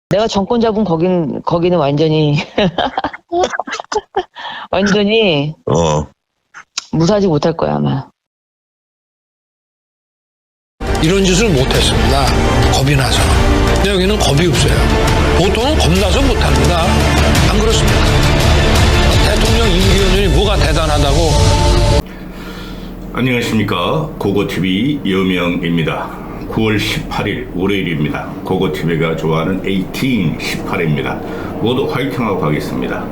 내가 정권 잡은 거기는 완전히 완전히 무사하지 못할 거야 아마. 이런 짓을 못했습니다. 겁이 나서. 근데 여기는 겁이 없어요. 보통은 겁나서 못합니다. 안 그렇습니까? 대통령 임기연이 뭐가 대단하다고. 안녕하십니까. 고고TV 여명입니다. 9월 18일 월요일입니다. 고고TV가 좋아하는 18입니다. 모두 화이팅하고 가겠습니다.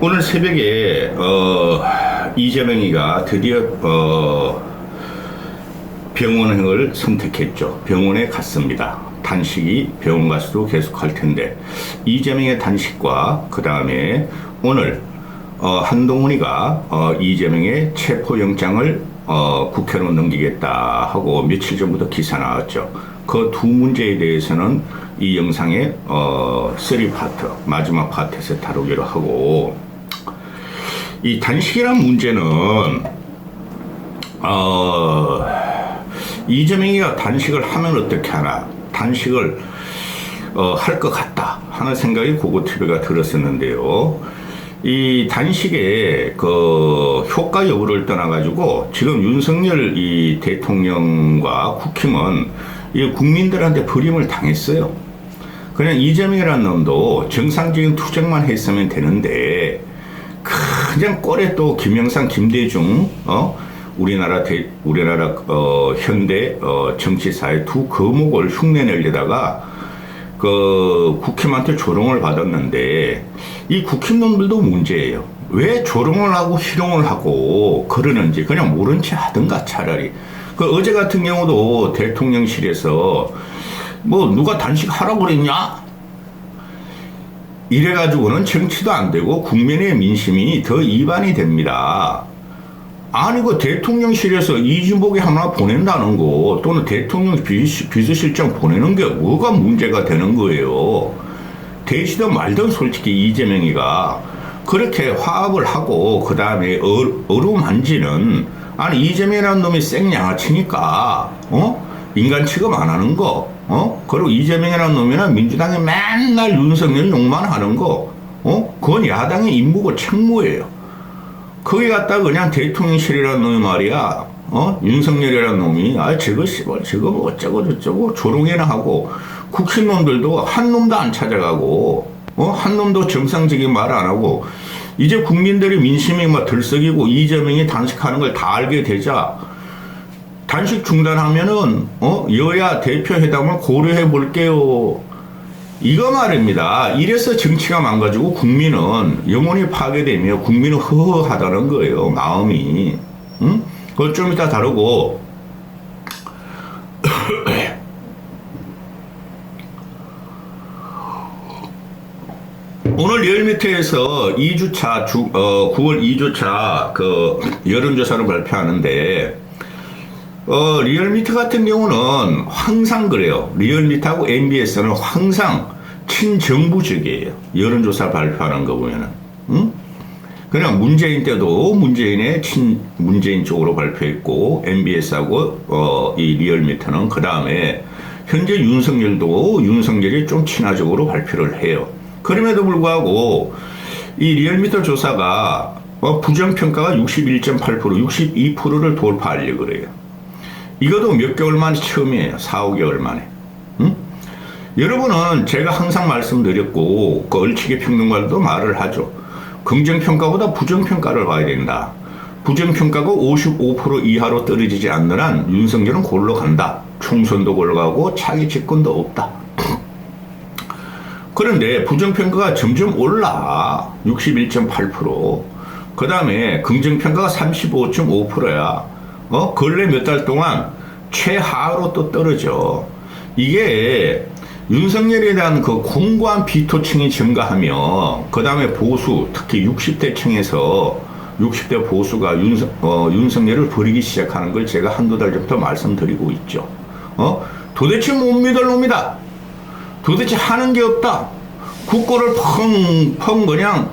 오늘 새벽에 이재명이가 드디어 병원을 선택했죠. 병원에 갔습니다. 단식이 병원 가서도 계속 할 텐데 이재명의 단식과 그 다음에 오늘 한동훈이가 이재명의 체포영장을 국회로 넘기겠다 하고 며칠 전부터 기사 나왔죠. 그 두 문제에 대해서는 이 영상의 3파트 마지막 파트에서 다루기로 하고, 이 단식이란 문제는 이재명이가 단식을 하면 어떻게 하나, 단식을 할 것 같다 하는 생각이 고고TV가 들었었는데요. 이 단식의 그 효과 여부를 떠나가지고 지금 윤석열 이 대통령과 국힘은 이 국민들한테 버림을 당했어요. 그냥 이재명이라는 놈도 정상적인 투쟁만 했으면 되는데 그냥 꼴에 또 김영삼, 김대중, 우리나라 현대 정치사의 두 거목을 흉내내려다가 그 국힘한테 조롱을 받았는데, 이 국힘놈들도 문제예요. 왜 조롱을 하고 희롱을 하고 그러는지 그냥 모른 채 하든가 차라리. 그 어제 같은 경우도 대통령실에서 뭐 누가 단식하라고 그랬냐? 이래가지고는 정치도 안 되고 국민의 민심이 더 이반이 됩니다. 아니 그 대통령실에서 이준복이 하나 보낸다는 거 또는 대통령 비서실장 보내는 게 뭐가 문제가 되는 거예요. 되시든 말든 솔직히 이재명이가 그렇게 화합을 하고 그 다음에 어루만지는, 아니 이재명이라는 놈이 생양아치니까 인간 취급 안 하는 거, 그리고 이재명이라는 놈이나 민주당이 맨날 윤석열 욕만 하는 거, 그건 야당의 임무고 책무예요. 거기 갔다가 그냥 대통령실이라는 놈이 말이야, 윤석열이라는 놈이, 저거 뭐 어쩌고 조롱이나 하고, 국힘놈들도 한 놈도 안 찾아가고, 한 놈도 정상적인 말 안 하고, 이제 국민들의 민심이 막 들썩이고 이재명이 단식하는 걸 다 알게 되자, 단식 중단하면은, 여야 대표회담을 고려해 볼게요. 이거 말입니다. 이래서 정치가 망가지고 국민은 영혼이 파괴되며 국민은 허허하다는 거예요. 마음이. 응? 그걸 좀 이따 다루고. 오늘 리얼미터에서 2주차, 9월 2주차 그 여론조사를 발표하는데, 리얼미터 같은 경우는 항상 그래요. 리얼미터하고 MBS는 항상 친정부적이에요. 여론조사 발표하는 거 보면은. 응? 그냥 문재인 때도 문재인의 친문재인 쪽으로 발표했고, MBS하고 이 리얼미터는 그 다음에 현재 윤석열도 윤석열이 좀 친화적으로 발표를 해요. 그럼에도 불구하고 이 리얼미터 조사가 부정평가가 61.8%, 62%를 돌파하려고 그래요. 이것도 몇 개월 만에 처음이에요. 4, 5개월 만에. 응? 여러분은 제가 항상 말씀드렸고 그 얼치기 평론가들도 말을 하죠. 긍정평가보다 부정평가를 봐야 된다. 부정평가가 55% 이하로 떨어지지 않는 한 윤석열은 골로 간다. 총선도 골로 가고 차기 집권도 없다. 그런데 부정평가가 점점 올라. 61.8%. 그 다음에 긍정평가가 35.5%야. 근래 몇 달 동안 최하로 또 떨어져. 이게 윤석열에 대한 그 공고한 비토층이 증가하며, 그 다음에 보수, 특히 60대 층에서 60대 보수가 윤석열을 버리기 시작하는 걸 제가 한두 달 전부터 말씀드리고 있죠. 도대체 못 믿을 놈이다. 도대체 하는 게 없다. 국고를 펑펑 그냥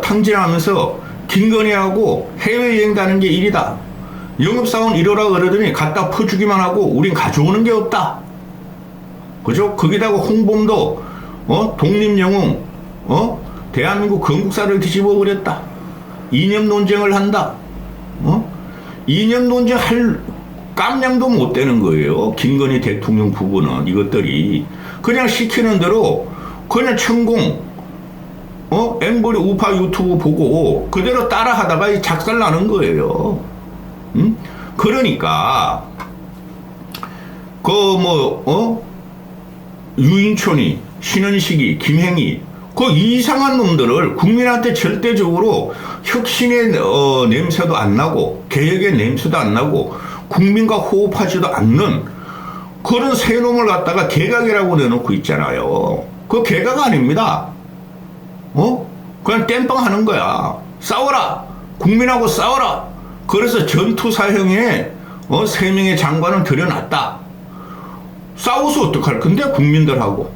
탕진하면서 김건희하고 해외여행 가는 게 일이다. 영업사원 이러라 그러더니 갖다 퍼주기만 하고 우린 가져오는 게 없다. 그죠? 거기다가 홍범도, 독립영웅, 대한민국 건국사를 뒤집어 버렸다. 이념 논쟁을 한다. 이념 논쟁 할 깜냥도 못 되는 거예요. 김건희 대통령 부부는 이것들이 그냥 시키는 대로 그냥 천공, 앵벌이 우파 유튜브 보고 그대로 따라 하다가 작살 나는 거예요. 그러니까, 유인촌이, 신은식이, 김행이, 그 이상한 놈들을 국민한테 절대적으로 혁신의 냄새도 안 나고, 개혁의 냄새도 안 나고, 국민과 호흡하지도 않는 그런 새 놈을 갖다가 개각이라고 내놓고 있잖아요. 그 개각 아닙니다. 그냥 땜빵 하는 거야. 싸워라! 국민하고 싸워라! 그래서 전투 사형에 3명의 장관을 들여놨다. 싸워서 어떡할 건데, 국민들하고.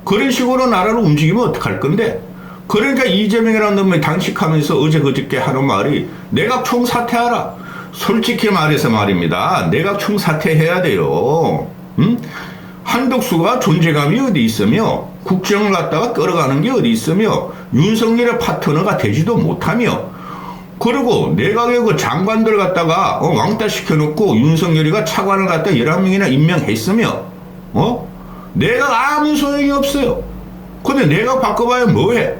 그런 식으로 나라를 움직이면 어떡할 건데. 그러니까 이재명이라는 놈이 단식하면서 어제 그저께 하는 말이 내각 총사퇴하라. 솔직히 말해서 말입니다. 내각 총사퇴해야 돼요. 한덕수가 존재감이 어디 있으며 국정을 갖다가 끌어가는 게 어디 있으며 윤석열의 파트너가 되지도 못하며 그리고 내각의 그 장관들 갖다가 왕따 시켜놓고 윤석열이가 차관을 갖다 11명이나 임명했으며 내각 아무 소용이 없어요. 근데 내각 바꿔봐야 뭐해?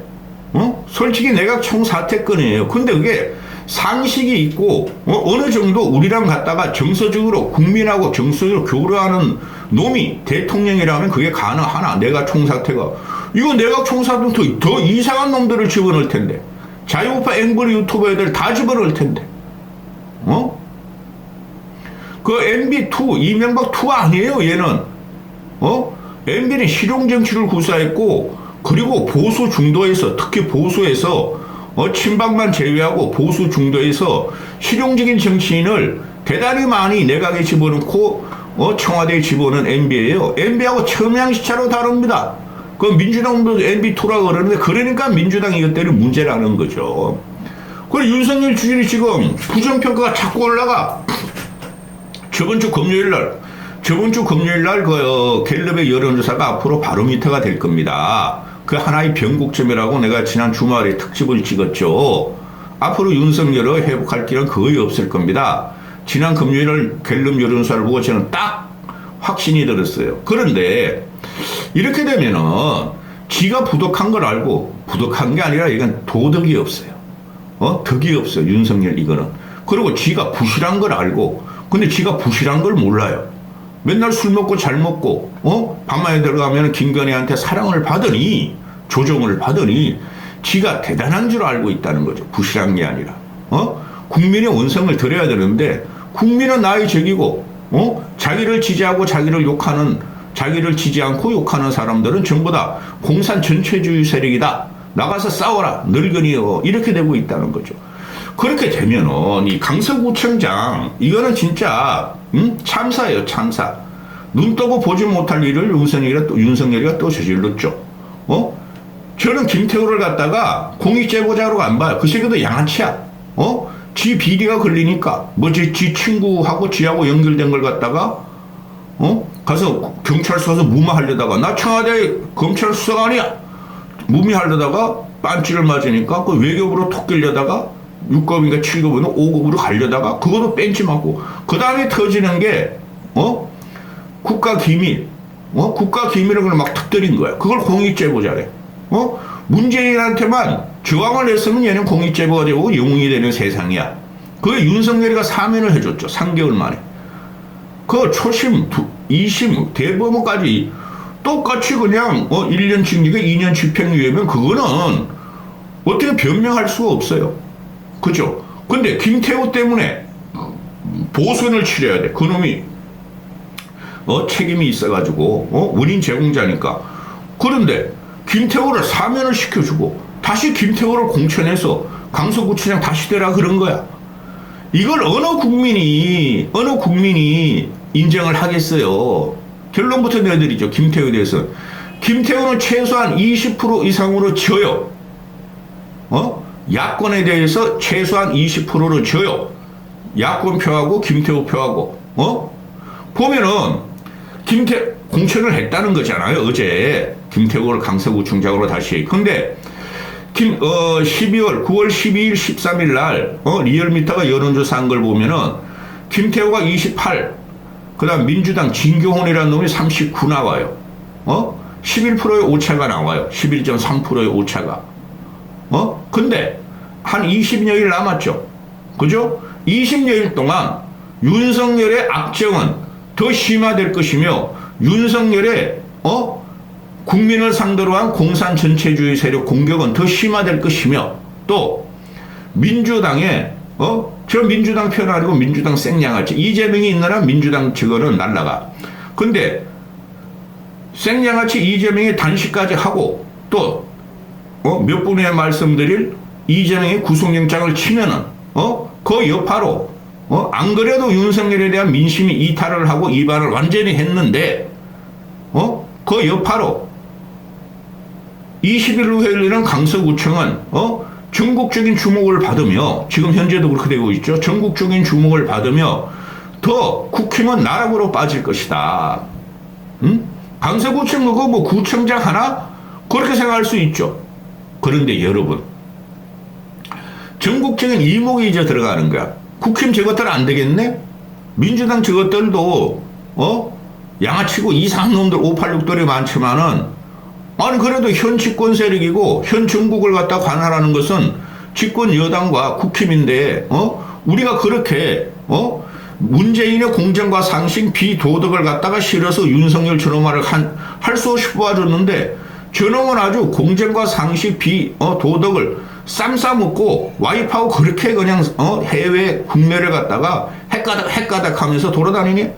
솔직히 내각 총사퇴권이에요. 근데 그게 상식이 있고 어느 정도 우리랑 갖다가 정서적으로 국민하고 정서적으로 교류하는 놈이 대통령이라면 그게 가능하나? 내각 총사퇴가. 이거 내각 총사퇴는 더 이상한 놈들을 집어넣을 텐데. 자유우파 앵벌 유튜버 애들 다 집어넣을 텐데. 그 MB2, 이명박2 아니에요, 얘는. MB는 실용정치를 구사했고, 그리고 보수 중도에서, 특히 보수에서, 친박만 제외하고 보수 중도에서 실용적인 정치인을 대단히 많이 내각에 집어넣고, 청와대에 집어넣은 MB예요. MB하고 첨양시차로 다릅니다. 그 민주당도 MB2라고 그러는데, 그러니까 민주당이 이것들이 문제라는 거죠. 그리고 윤석열 주진이 지금 부정평가가 자꾸 올라가. 저번 주 금요일 날 그 갤럽의 여론조사가 앞으로 바로미터가 될 겁니다. 그 하나의 변곡점이라고 내가 지난 주말에 특집을 찍었죠. 앞으로 윤석열을 회복할 길은 거의 없을 겁니다. 지난 금요일 갤럽 여론조사를 보고 저는 딱 확신이 들었어요. 그런데 이렇게 되면은 지가 부족한 걸 알고 부족한 게 아니라 이건 도덕이 없어요. 덕이 없어요. 윤석열 이거는. 그리고 지가 부실한 걸 알고 근데 지가 부실한 걸 몰라요. 맨날 술 먹고 잘 먹고 밤에 들어가면 김건희한테 사랑을 받으니 조정을 받으니 지가 대단한 줄 알고 있다는 거죠. 부실한 게 아니라 국민의 원성을 드려야 되는데 국민은 나의 적이고 자기를 지지하고 자기를 지지 않고 욕하는 사람들은 전부 다 공산 전체주의 세력이다. 나가서 싸워라. 늙은이요. 이렇게 되고 있다는 거죠. 그렇게 되면은 이 강서구청장 이거는 진짜 참사예요. 참사. 눈 뜨고 보지 못할 일을 윤석열이가 또 저질렀죠. 저는 김태우를 갖다가 공익제보자로 안 봐요. 그 새끼도 양아치야. 지 비리가 걸리니까 지 친구하고 지하고 연결된 걸 갖다가 가서 경찰서에서 무마하려다가 나 청와대 검찰 수석 아니야. 무미하려다가 빤치를 맞으니까 그 외교부로 톡 끌려다가 6급인가 7급으로 5급으로 가려다가 그것도 뺀치 맞고 그 다음에 터지는 게 국가기밀 국가기밀을 그냥 막 터뜨린 거야. 그걸 공익제보자래. 문재인한테만 저항을 했으면 얘는 공익제보가 되고 영웅이 되는 세상이야. 그게 윤석열이가 사면을 해줬죠. 3개월 만에. 그 초심 2심 대법원까지 똑같이 그냥 1년 징역에 2년 집행유예면 그거는 어떻게 변명할 수가 없어요. 그죠? 근데 김태우 때문에 보선을 치러야 돼. 그놈이 책임이 있어가지고 원인 제공자니까. 그런데 김태우를 사면을 시켜주고 다시 김태우를 공천해서 강서구청장 다시 되라 그런 거야. 이걸 어느 국민이 인정을 하겠어요. 결론부터 내드리죠. 김태우에 대해서. 김태우는 최소한 20% 이상으로 져요. 야권에 대해서 최소한 20%로 져요. 야권 표하고 김태우 표하고. 보면은 공천을 했다는 거잖아요. 어제 김태국을 강서구청장으로 다시. 근데 9월 12일, 13일 날 리얼미터가 여론조사한 걸 보면은 김태호가 28, 그다음 민주당 진교훈이라는 놈이 39 나와요. 11%의 오차가 나와요. 11.3%의 오차가. 근데 한 20여일 남았죠. 그죠? 20여일 동안 윤석열의 악정은 더 심화될 것이며 윤석열의 국민을 상대로 한 공산 전체주의 세력 공격은 더 심화될 것이며 또 민주당의 저 민주당 편 아니고 민주당 생양아치 이재명이 있느라 민주당 저거는 날라가. 근데 생양아치 이재명이 단식까지 하고 또 몇 분에 말씀드릴 이재명의 구속영장을 치면은 그 여파로 안 그래도 윤석열에 대한 민심이 이탈을 하고 이반을 완전히 했는데 그 여파로 20일 후에 열리는 강서구청은 전국적인 주목을 받으며 지금 현재도 그렇게 되고 있죠. 전국적인 주목을 받으며 더 국힘은 나락으로 빠질 것이다. 강서구청 그거 뭐 구청장 하나? 그렇게 생각할 수 있죠. 그런데 여러분 전국적인 이목이 이제 들어가는 거야. 국힘 저것들 안 되겠네? 민주당 저것들도 양아치고 이상한 놈들 586들이 많지만은 아니 그래도 현 집권 세력이고 현 정국을 갖다 관할하는 것은 집권 여당과 국힘인데 우리가 그렇게 문재인의 공정과 상식 비도덕을 갖다가 실어서 윤석열 저놈을 할 수 없이 뽑아줬는데 저놈은 아주 공정과 상식 비도덕을 쌈싸먹고 와이프하고 그렇게 그냥 해외 국내를 갖다가 핵가닥 하면서 돌아다니니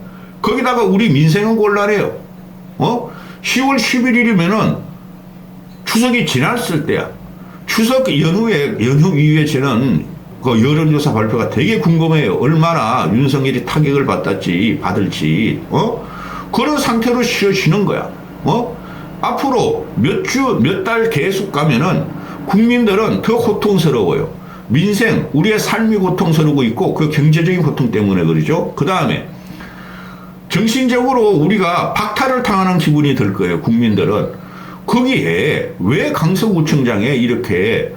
거기다가 우리 민생은 곤란해요. 10월 11일이면은 추석이 지났을 때야. 추석 연휴 이후에 저는 그 여론조사 발표가 되게 궁금해요. 얼마나 윤석열이 타격을 받을지. 그런 상태로 쉬어지는 거야. 앞으로 몇 달 계속 가면은 국민들은 더 고통스러워요. 민생, 우리의 삶이 고통스러우고 있고 그 경제적인 고통 때문에 그러죠. 그 다음에 정신적으로 우리가 박탈을 당하는 기분이 들 거예요. 국민들은. 거기에 왜 강서구청장에 이렇게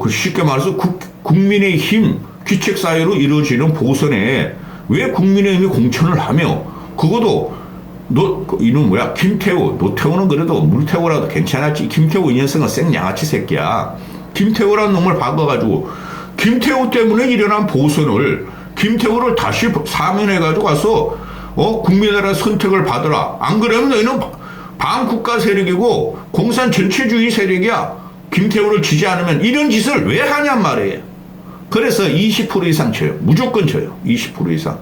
쉽게 말해서 국민의힘 귀책사유로 이루어지는 보선에 왜 국민의힘이 공천을 하며 그것도 이놈 뭐야 김태우 노태우는 그래도 물태우라도 괜찮았지. 김태우 이 녀석은 생양아치 새끼야. 김태우라는 놈을 바꿔가지고 김태우 때문에 일어난 보선을 김태우를 다시 사면해가지고 가서 국민들의 선택을 받으라. 안 그러면 너희는 반국가 세력이고 공산 전체주의 세력이야. 김태우를 지지 않으면 이런 짓을 왜 하냔 말이에요. 그래서 20% 이상 쳐요. 무조건 쳐요. 20% 이상.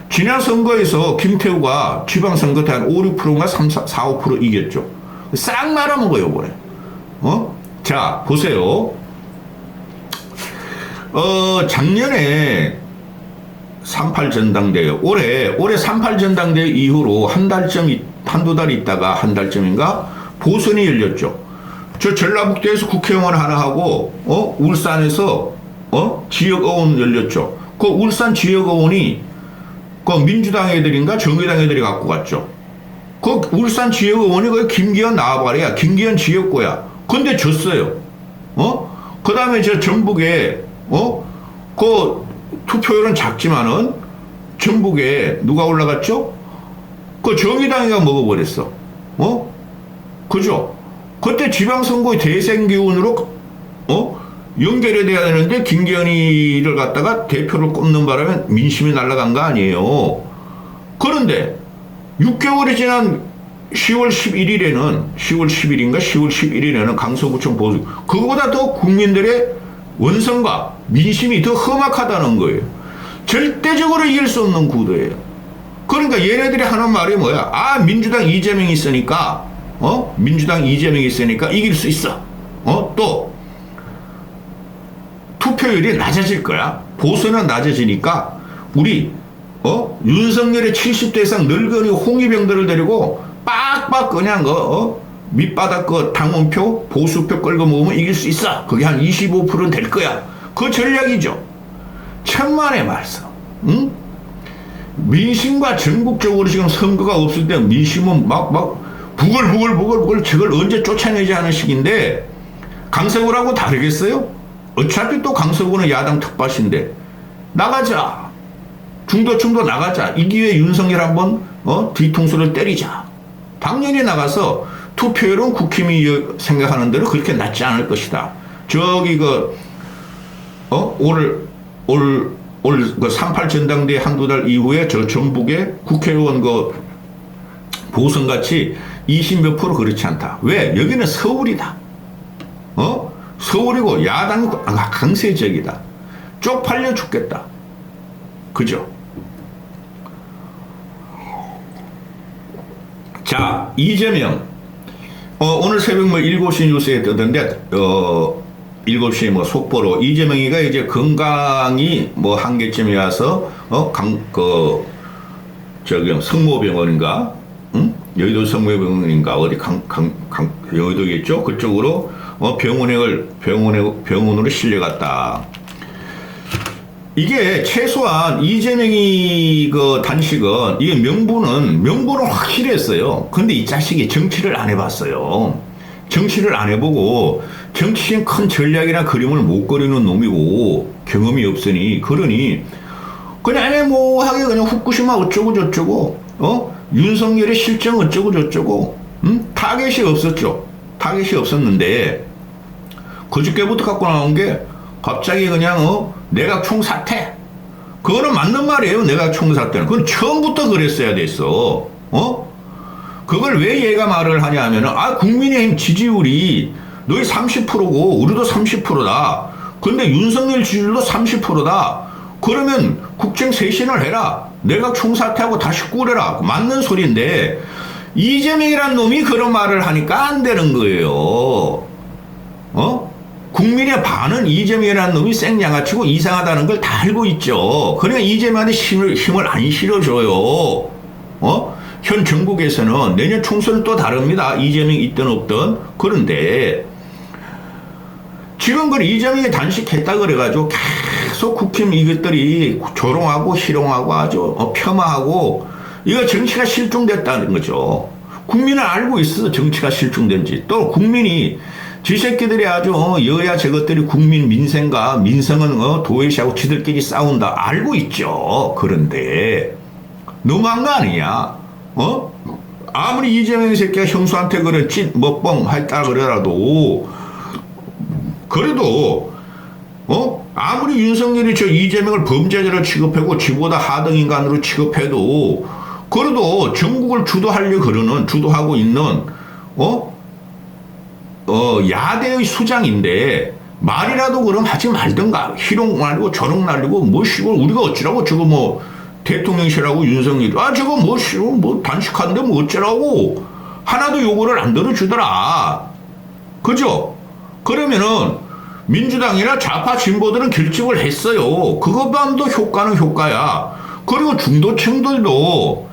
지난 선거에서 김태우가 지방선거 때 한 5, 6%인가 3, 4, 5% 이겼죠. 싹 말아먹어요, 이번에. 자, 보세요. 작년에 38 전당대회, 올해 38 전당대회 이후로 한두 달 있다가 한 달쯤인가 보선이 열렸죠. 저 전라북도에서 국회의원 하나 하고, 울산에서, 지역의원 열렸죠. 그 울산 지역의원이 그 민주당 애들인가 정의당 애들이 갖고 갔죠. 그 울산 지역의원이 그 김기현 나와봐야 김기현 지역구야. 근데 졌어요. 그 다음에 저 전북에, 그 투표율은 작지만은 전북에 누가 올라갔죠? 그 정의당이가 먹어버렸어. 그죠? 그때 지방선거의 대생기운으로, 연결이 돼야 되는데 김기현이를 갖다가 대표를 꼽는 바람에 민심이 날아간 거 아니에요. 그런데 6개월이 지난 10월 11일에는 강서구청 보수 그거보다 더 국민들의 원성과 민심이 더 험악하다는 거예요. 절대적으로 이길 수 없는 구도예요. 그러니까 얘네들이 하는 말이 뭐야? 민주당 이재명이 있으니까 이길 수 있어. 또 투표율이 낮아질 거야. 보수는 낮아지니까 우리 윤석열의 70대 이상 늙은이 홍위병들을 데리고 빡빡 그냥 밑바닥 당원표 보수표 끌고 모으면 이길 수 있어. 그게 한 25%는 될 거야. 그 전략이죠. 천만의 말씀. 민심과 전국적으로 지금 선거가 없을 때 민심은 막 부글부글 저걸 언제 쫓아내지 하는 식인데 강서구라고 다르겠어요? 어차피 또 강서구는 야당 텃밭인데 나가자. 중도층도 나가자. 이 기회에 윤석열 한번 뒤통수를 때리자. 당연히 나가서 투표율은 국힘이 생각하는 대로 그렇게 낮지 않을 것이다. 저기 올 38 전당대회 한두 달 이후에 저 전북의 국회의원 보선같이 20몇 프로 그렇지 않다. 왜? 여기는 서울이다. 서울이고 야당이 강세적이다. 쪽팔려 죽겠다. 그죠? 자, 이재명. 오늘 새벽 7시 뉴스에 뜨던데, 7시에 속보로 이재명이가 이제 건강이 한계점에 와서, 성모병원인가? 응? 여의도 성모병원인가? 어디 여의도겠죠? 그쪽으로, 병원으로 실려갔다. 이게 최소한 이재명이 단식은 이게 명분은 확실했어요. 근데 이 자식이 정치를 안 해봤어요. 정치를 안 해보고 정치인 큰 전략이나 그림을 못 그리는 놈이고 경험이 없으니 그러니 그냥 애매모호하게 그냥 후쿠시마 어쩌고 저쩌고 윤석열의 실정 어쩌고 저쩌고 타겟이 없었죠. 타겟이 없었는데 그저께부터 갖고 나온 게 갑자기 그냥 내각 총사퇴. 그거는 맞는 말이에요. 내각 총사퇴는. 그건 처음부터 그랬어야 됐어. 그걸 왜 얘가 말을 하냐 하면은 국민의힘 지지율이 너희 30%고 우리도 30%다. 근데 윤석열 지지율도 30%다. 그러면 국정 쇄신을 해라. 내각 총사퇴하고 다시 꾸려라. 맞는 소리인데 이재명이란 놈이 그런 말을 하니까 안 되는 거예요. 국민의 반은 이재명이라는 놈이 생양아치고 이상하다는 걸 다 알고 있죠. 그러니까 이재명한테 힘을 안 실어줘요. 현 정국에서는 내년 총선은 또 다릅니다. 이재명이 있든 없든. 그런데 지금 이재명이 단식했다 그래가지고 계속 국힘 이것들이 조롱하고 희롱하고 아주 폄하하고 이거 정치가 실종됐다는 거죠. 국민은 알고 있어. 정치가 실종된지. 또 국민이 지 새끼들이 아주 여야 저것들이 국민 민생은 도외시하고 지들끼리 싸운다 알고 있죠. 그런데 너무한 거 아니냐? 아무리 이재명 새끼가 형수한테 그래 먹뻥 했다 그래라도 그래도 아무리 윤석열이 저 이재명을 범죄자로 취급하고 지보다 하등 인간으로 취급해도 그래도 전국을 주도하고 있는 야대의 수장인데 말이라도 그럼 하지 말든가. 희롱 날리고 저롱 날리고 우리가 어쩌라고 저거 대통령실하고 윤석열이 저거 단식하는데 어쩌라고 하나도 요구를 안 들어주더라. 그죠? 그러면은 민주당이나 좌파 진보들은 결집을 했어요. 그것만도 효과는 효과야. 그리고 중도층들도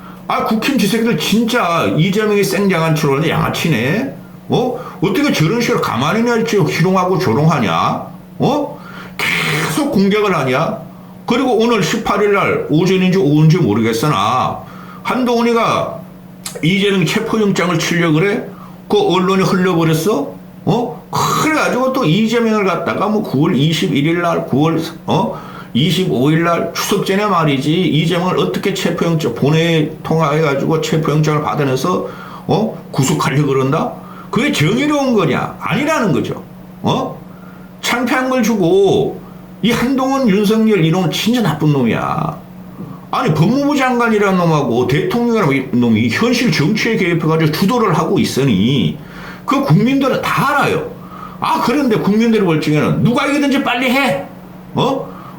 국힘 지새끼들 진짜 이재명이 생장한처럼 양아치네. 어떻게 저런 식으로 가만히 낼지 희롱하고 조롱하냐? 계속 공격을 하냐? 그리고 오늘 18일 날 오전인지 오후인지 모르겠으나 한동훈이가 이재명 체포영장을 치려고 그래? 그 언론이 흘려버렸어? 그래가지고 또 이재명을 갖다가 9월 21일 날, 9월 25일 날 추석 전에 말이지 이재명을 어떻게 체포영장 통화해가지고 체포영장을 받아내서 구속하려고 그런다? 그게 정의로운 거냐? 아니라는 거죠. 창피한 걸 주고 이 한동훈 윤석열 이놈은 진짜 나쁜 놈이야. 아니 법무부 장관이라는 놈하고 대통령이라는 놈이 현실 정치에 개입해가지고 주도를 하고 있으니 그 국민들은 다 알아요. 그런데 국민들이 볼 적에는 누가 이기든지 빨리 해.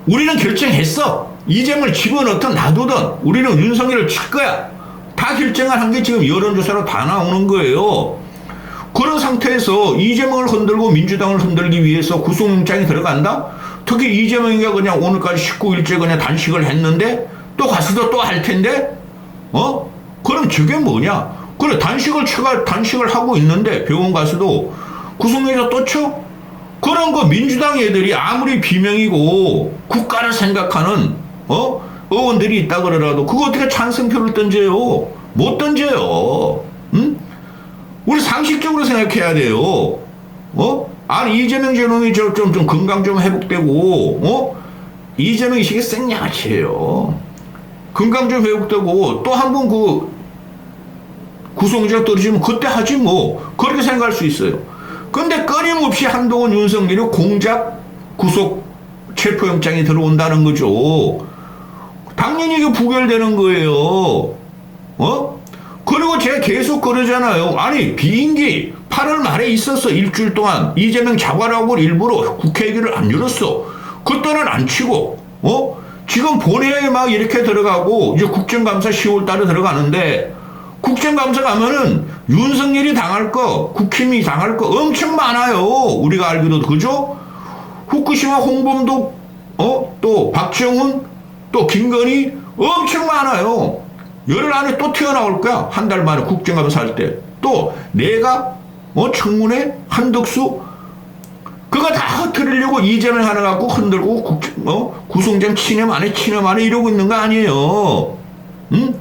우리는 결정했어. 이재명을 집어넣든 놔두든 우리는 윤석열을 칠 거야. 다 결정을 한 게 지금 여론조사로 다 나오는 거예요. 그런 상태에서 이재명을 흔들고 민주당을 흔들기 위해서 구속영장이 들어간다? 특히 이재명이가 그냥 오늘까지 19일째 그냥 단식을 했는데 또 가서도 또 할 텐데? 그럼 저게 뭐냐? 그래, 단식을 하고 있는데 병원 가서도 구속영장 또 쳐? 그런 거 민주당 애들이 아무리 비명이고 국가를 생각하는, 의원들이 있다 그러라도 그거 어떻게 찬성표를 던져요? 못 던져요. 응? 우리 상식적으로 생각해야 돼요. 아니 이재명 저놈이 좀 건강 좀 회복되고 이재명이 시계 생양아치예요. 건강 좀 회복되고 또 한 번 그 구속영장 떨어지면 그때 하지 뭐 그렇게 생각할 수 있어요. 근데 끊임없이 한동훈 윤석열이 공작 구속 체포영장이 들어온다는 거죠. 당연히 이게 부결되는 거예요. 그리고 제가 계속 그러잖아요. 아니 비행기 8월 말에 있었어. 일주일 동안 이재명 자관하고 일부러 국회의기를 안 열었어. 그때는 안 치고 지금 본회의에 막 이렇게 들어가고 이제 국정감사 10월 달에 들어가는데 국정감사 가면은 윤석열이 당할 거, 국힘이 당할 거 엄청 많아요. 우리가 알기로도 그죠? 후쿠시마 홍범도 또 박정훈 또 김건희 엄청 많아요. 열흘 안에 또 튀어나올 거야. 한 달 만에 국정감사 할 때. 또 내가 청문회 한덕수 그거 다 흐트리려고 이재명 하나 갖고 흔들고 구속장 치념 안 해 이러고 있는 거 아니에요. 응?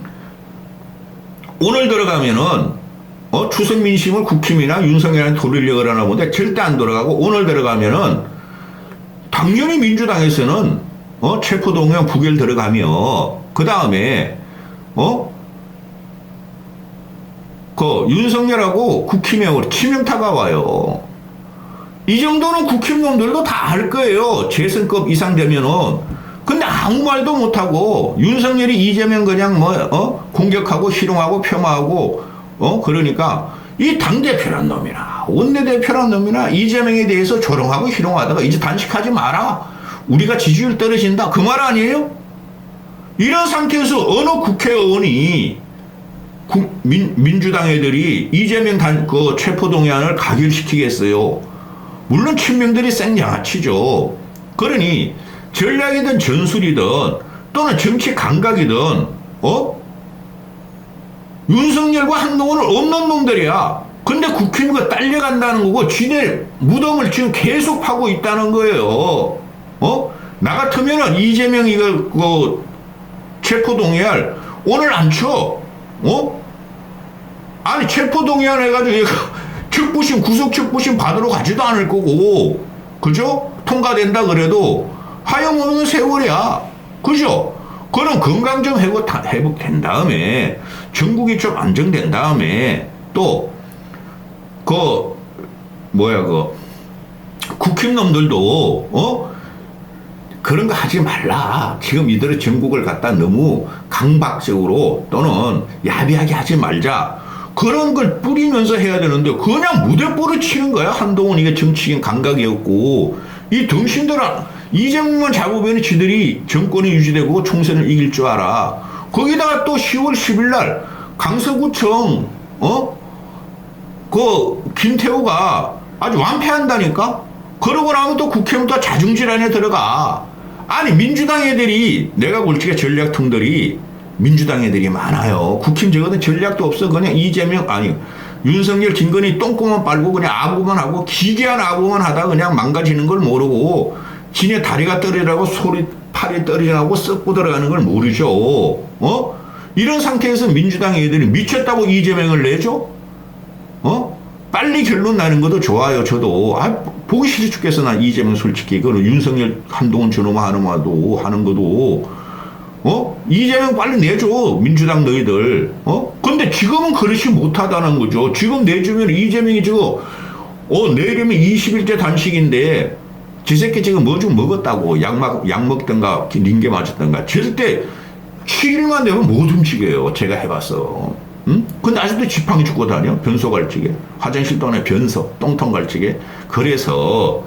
오늘 들어가면은 추석 민심을 국힘이나 윤석열한테 돌리려고 그러나 본데 절대 안 돌아가고 오늘 들어가면은 당연히 민주당에서는 체포동의안 부결 들어가며 그 다음에 그 윤석열하고 국힘하고 치명타가 와요. 이 정도는 국힘놈들도 다 할 거예요. 재선급 이상 되면은. 근데 아무 말도 못하고 윤석열이 이재명 그냥 공격하고 희롱하고 폄하하고 그러니까 이 당대표란 놈이나 원내대표란 놈이나 이재명에 대해서 조롱하고 희롱하다가 이제 단식하지 마라. 우리가 지지율 떨어진다. 그 말 아니에요? 이런 상태에서 어느 국회의원이 민주당 애들이 이재명 그 체포동의안을 가결시키겠어요. 물론 친명들이 생양아치죠. 그러니 전략이든 전술이든 또는 정치 감각이든 윤석열과 한동훈은 없는 놈들이야. 근데 국힘이가 딸려간다는 거고 지네 무덤을 지금 계속 파고 있다는 거예요. 나 같으면은 이재명 이거 그 체포동의안 오늘 안 쳐. 아니 체포동의안 해가지고 구속 측부심 받으러 가지도 않을 거고 그죠? 통과된다 그래도 하염없는 세월이야. 그죠? 그럼 건강 좀 회복된 다음에 전국이 좀 안정된 다음에 또 국힘 놈들도 그런 거 하지 말라. 지금 이들의 전국을 갖다 너무 강박적으로 또는 야비하게 하지 말자. 그런 걸 뿌리면서 해야 되는데 그냥 무대뽀를 치는 거야. 한동훈 이게 정치인 감각이었고 이 등신들은 이재명만 잡으면 지들이 정권이 유지되고 총선을 이길 줄 알아. 거기다가 또 10월 10일 날 강서구청 그 김태우가 아주 완패한다니까. 그러고 나면 또 국회의원 또 자중질환에 들어가. 아니 민주당 애들이 내가 볼 적에 전략통들이 민주당 애들이 많아요. 국힘 저거는 전략도 없어. 그냥 이재명 아니 윤석열 김건희 똥꼬만 빨고 그냥 아부만 하고 기괴한 아부만 하다 그냥 망가지는 걸 모르고 지네 다리가 떨어지라고 팔이 떨어지라고 썩고 들어가는 걸 모르죠. 이런 상태에서 민주당 애들이 미쳤다고 이재명을 내죠? 빨리 결론 나는 것도 좋아요. 저도 보기 싫어 죽겠어. 난 이재명 솔직히 그거는 윤석열 한동훈 저놈 하는 것도 이재명 빨리 내줘. 민주당 너희들. 근데 지금은 그렇지 못하다는 거죠. 지금 내주면 이재명이 지금 내일이면 20일째 단식인데 지 새끼 지금 뭐 좀 먹었다고 약 먹던가 링게 맞았던가 절대 7일만 되면 못 움직여요. 제가 해봤어. 근데 아직도 지팡이 줍고 다녀. 변소 갈치게. 화장실 동안에 변소 똥통 갈치게. 그래서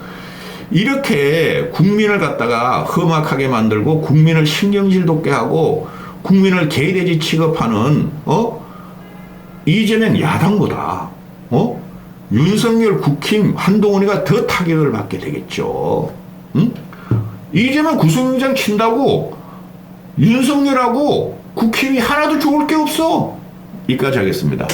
이렇게 국민을 갖다가 험악하게 만들고 국민을 신경질 돋게 하고 국민을 개돼지 취급하는 이재명 야당보다 윤석열 국힘 한동훈이가 더 타격을 받게 되겠죠. 이재명 구속영장 친다고 윤석열하고 국힘이 하나도 좋을 게 없어. 여기까지 하겠습니다.